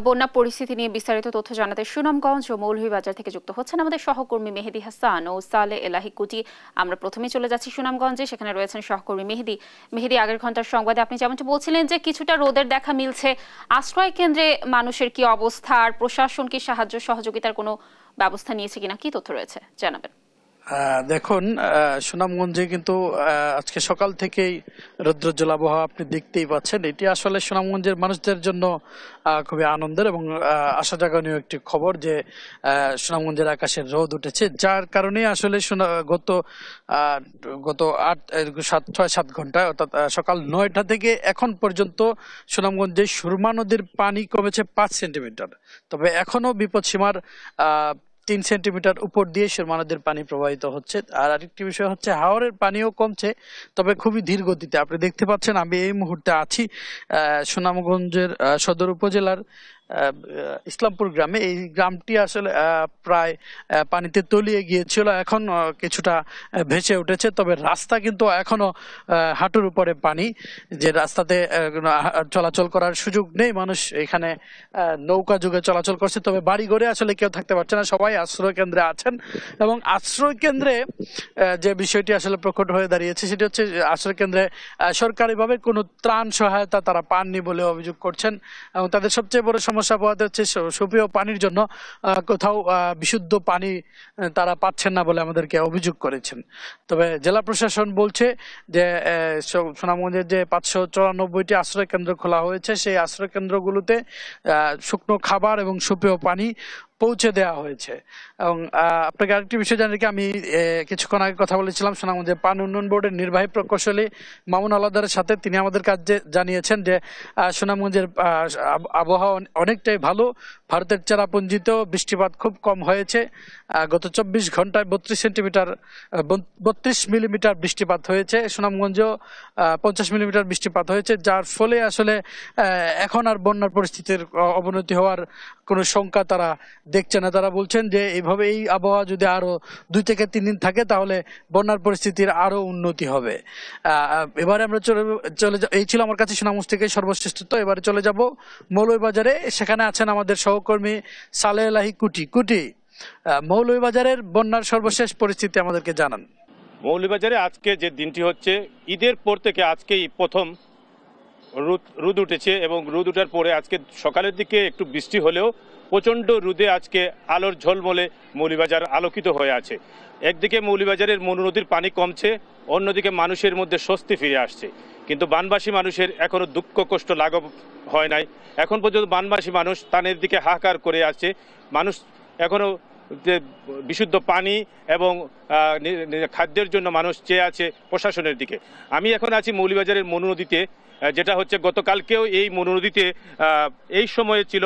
বন্যা পরিস্থিতি নিয়ে বিস্তারিত তথ্য জানাতে সুনামগঞ্জ ও মৌলভীবাজার থেকে যুক্ত হচ্ছেন আমাদের সহকর্মী মেহেদী হাসান ও সালে এলাহি কুটি। আমরা প্রথমে চলে যাচ্ছি সুনামগঞ্জে, সেখানে রয়েছেন সহকর্মী মেহেদী। মেহেদী, আগের ঘন্টার সংবাদে আপনি যেমনটা বলছিলেন যে কিছুটা রোদের দেখা মিলছে, আশ্রয় কেন্দ্রে মানুষের কি অবস্থা আর প্রশাসন কি সাহায্য সহযোগিতার কোনো ব্যবস্থা নিয়েছে কিনা, কি তথ্য রয়েছে জানাবেন? দেখুন, সুনামগঞ্জে কিন্তু আজকে সকাল থেকেই রৌদ্রোজ্জ্বল আবহাওয়া আপনি দেখতেই পাচ্ছেন। এটি আসলে সুনামগঞ্জের মানুষদের জন্য খুবই আনন্দের এবং আশা জাগানীয় একটি খবর যে সুনামগঞ্জের আকাশে রোদ উঠেছে, যার কারণে আসলে গত 6-7 ঘন্টায় অর্থাৎ সকাল 9টা থেকে এখন পর্যন্ত সুনামগঞ্জে সুরমা নদীর পানি কমেছে 5 সেন্টিমিটার। তবে এখনো বিপদসীমার 3 সেন্টিমিটার উপর দিয়ে সুরমা নদীর পানি প্রবাহিত হচ্ছে। আর আরেকটি বিষয় হচ্ছে হাওরের পানিও কমছে, তবে খুবই ধীর গতিতে। আপনি দেখতে পাচ্ছেন আমি এই মুহূর্তে আছি সুনামগঞ্জের সদর উপজেলার ইসলামপুর গ্রামে। এই গ্রামটি আসলে প্রায় পানিতে তলিয়ে গিয়েছিল, এখন কিছুটা ভেসে উঠেছে। তবে রাস্তা কিন্তু এখনো হাঁটুর উপরে পানি, যে রাস্তাতে চলাচল করার সুযোগ নেই। মানুষ এখানে নৌকা যুগে চলাচল করছে, তবে বাড়ি ঘরে আসলে কেউ থাকতে পারছে না, সবাই আশ্রয় কেন্দ্রে আছেন। এবং আশ্রয় কেন্দ্রে যে বিষয়টি আসলে প্রকট হয়ে দাঁড়িয়েছে সেটি হচ্ছে আশ্রয় কেন্দ্রে সরকারিভাবে কোনো ত্রাণ সহায়তা তারা পাননি বলে অভিযোগ করছেন। এবং তাদের সবচেয়ে বড় সমস্যা পাওয়াতে হচ্ছে সুপেয় পানির জন্য কোথাও বিশুদ্ধ পানি তারা পাচ্ছেন না বলে আমাদেরকে অভিযোগ করেছেন। তবে জেলা প্রশাসন বলছে যে সুনামগঞ্জের যে 594টি আশ্রয় কেন্দ্র খোলা হয়েছে, সেই আশ্রয় কেন্দ্রগুলোতে শুকনো খাবার এবং সুপেয় পানি পৌঁছে দেওয়া হয়েছে। এবং আপনাকে আরেকটি বিষয় জানি, আমি কিছুক্ষণ আগে কথা বলেছিলাম সুনামগঞ্জের পানি উন্নয়ন বোর্ডের নির্বাহী প্রকৌশলী মামুন আলাদারের সাথে। তিনি আমাদের কাছে জানিয়েছেন যে সুনামগঞ্জের আবহাওয়া অনেকটাই ভালো। ভারতের চেরাপুঞ্জিতেও বৃষ্টিপাত খুব কম হয়েছে। গত 24 ঘন্টায় 32 মিলিমিটার বৃষ্টিপাত হয়েছে। সুনামগঞ্জেও 50 মিলিমিটার বৃষ্টিপাত হয়েছে, যার ফলে আসলে এখন আর বন্যার পরিস্থিতির অবনতি হওয়ার কোনো শঙ্কা তারা দেখছে না। তারা বলছেন যে এইভাবে এই আবহাওয়া যদি আরো 2 থেকে 3 দিন থাকে তাহলে বন্যার পরিস্থিতির আরো উন্নতি হবে। এবারে আমরা এই ছিল আমার কাছে সুনামগঞ্জ থেকে সর্বশ্রেষ্ঠ। এবারে চলে যাব মৌলভীবাজারে, সেখানে আছেন আমাদের সহকর্মী সালে এলাহি কুটি। মৌলভীবাজারের বন্যার সর্বশেষ পরিস্থিতি আমাদেরকে জানান। মৌলভীবাজারে আজকে যে দিনটি হচ্ছে, ঈদের পর থেকে আজকেই প্রথম রোদ উঠেছে এবং রোদ উঠার পরে আজকে সকালের দিকে একটু বৃষ্টি হলেও প্রচণ্ড রোদে আজকে আলোর ঝলমলে মৌলভীবাজার আলোকিত হয়ে আছে। একদিকে মৌলভীবাজারের মনু নদীর পানি কমছে, অন্যদিকে মানুষের মধ্যে স্বস্তি ফিরে আসছে। কিন্তু বানবাসী মানুষের এখনও দুঃখ কষ্ট লাঘব হয় নাই। এখন পর্যন্ত বানবাসী মানুষ তানের দিকে হাহাকার করে আছে। মানুষ এখনও যে বিশুদ্ধ পানি এবং খাদ্যের জন্য মানুষ চেয়ে আছে প্রশাসনের দিকে। আমি এখন আছি মৌলভীবাজারের মনু নদীতে, যেটা হচ্ছে গতকালকেও এই মনু নদীতে এই সময়ে ছিল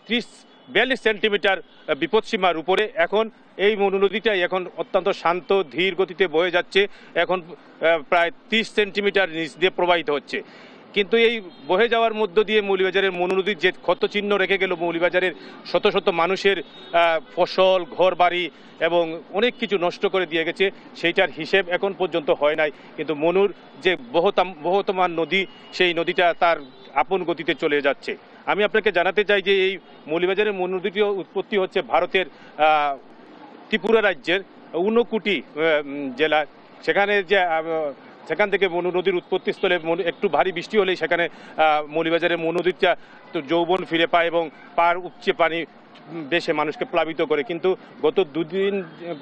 30-42 সেন্টিমিটার বিপদসীমার উপরে। এখন এই মনু নদীটাই এখন অত্যন্ত শান্ত ধীর গতিতে বয়ে যাচ্ছে, এখন প্রায় 30 সেন্টিমিটার নিচ দিয়ে প্রবাহিত হচ্ছে। কিন্তু এই বহে যাওয়ার মধ্য দিয়ে মৌলভীবাজারের মনু নদীর যে ক্ষতচিহ্ন রেখে গেল মৌলভীবাজারের শত শত মানুষের ফসল, ঘর বাড়ি এবং অনেক কিছু নষ্ট করে দিয়ে গেছে, সেইটার হিসেব এখন পর্যন্ত হয় নাই। কিন্তু মনুর যে বহতমান নদী, সেই নদীটা তার আপন গতিতে চলে যাচ্ছে। আমি আপনাকে জানাতে চাই যে এই মৌলভীবাজারের মনু নদীটিও উৎপত্তি হচ্ছে ভারতের ত্রিপুরা রাজ্যের ঊনকোটি জেলা। সেখান থেকে মনু নদীর উৎপত্তিস্থলে একটু ভারী বৃষ্টি হলেই সেখানে মৌলভীবাজারের মনু নদীটা যৌবন ফিরে পায় এবং পার উপচে পানি বেশে মানুষকে প্লাবিত করে। কিন্তু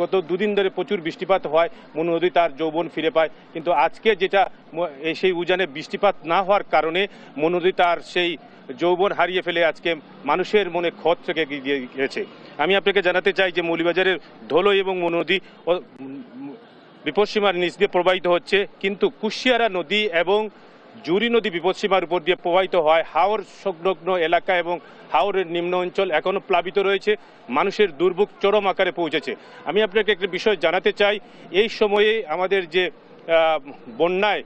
গত দুদিন ধরে প্রচুর বৃষ্টিপাত হয়, মনু নদী তার যৌবন ফিরে পায়। কিন্তু আজকে যেটা সেই উজানে বৃষ্টিপাত না হওয়ার কারণে মনু নদী তার সেই যৌবন হারিয়ে ফেলে আজকে মানুষের মনে ক্ষত থেকে গিয়েছে। আমি আপনাকে জানাতে চাই যে মৌলভীবাজারের ধলই এবং মনু নদী বিপদসীমার নিচ দিয়ে প্রবাহিত হচ্ছে, কিন্তু কুশিয়ারা নদী এবং জুরি নদী বিপদসীমার উপর দিয়ে প্রবাহিত হয়। হাওর সংলগ্ন এলাকা এবং হাওরের নিম্ন অঞ্চল এখনও প্লাবিত রয়েছে, মানুষের দুর্ভোগ চরম আকারে পৌঁছেছে। আমি আপনাকে একটা বিষয় জানাতে চাই, এই সময়ে আমাদের যে বন্যায়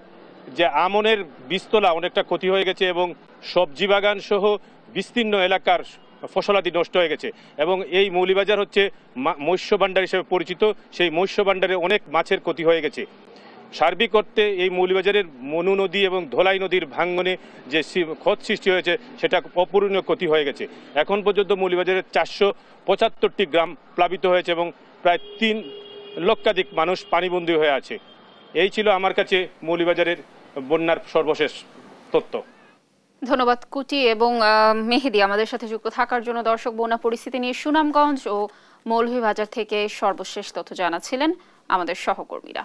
যে আমনের বীজতলা অনেকটা ক্ষতি হয়ে গেছে এবং সবজি বাগান সহ বিস্তীর্ণ এলাকার ফসলাদি নষ্ট হয়ে গেছে। এবং এই মৌলভীবাজার হচ্ছে মৎস্য ভাণ্ডার হিসেবে পরিচিত, সেই মৎস্য ভাণ্ডারে অনেক মাছের ক্ষতি হয়ে গেছে। সার্বিক অর্থে এই মৌলভীবাজারের মনু নদী এবং ধলাই নদীর ভাঙ্গনে যে ক্ষত সৃষ্টি হয়েছে সেটা অপূরণীয় ক্ষতি হয়ে গেছে। এখন পর্যন্ত মৌলভীবাজারের 475টি গ্রাম প্লাবিত হয়েছে এবং প্রায় 3 লক্ষাধিক মানুষ পানিবন্দী হয়ে আছে। এই ছিল আমার কাছে মৌলভীবাজারের বন্যার সর্বশেষ তথ্য। ধন্যবাদ কুটি এবং মেহেদি আমাদের সাথে যুক্ত থাকার জন্য। দর্শক, বন্যা পরিস্থিতি নিয়ে সুনামগঞ্জ ও মৌলভীবাজার থেকে সর্বশেষ তথ্য জানাচ্ছিলেন আমাদের সহকর্মীরা।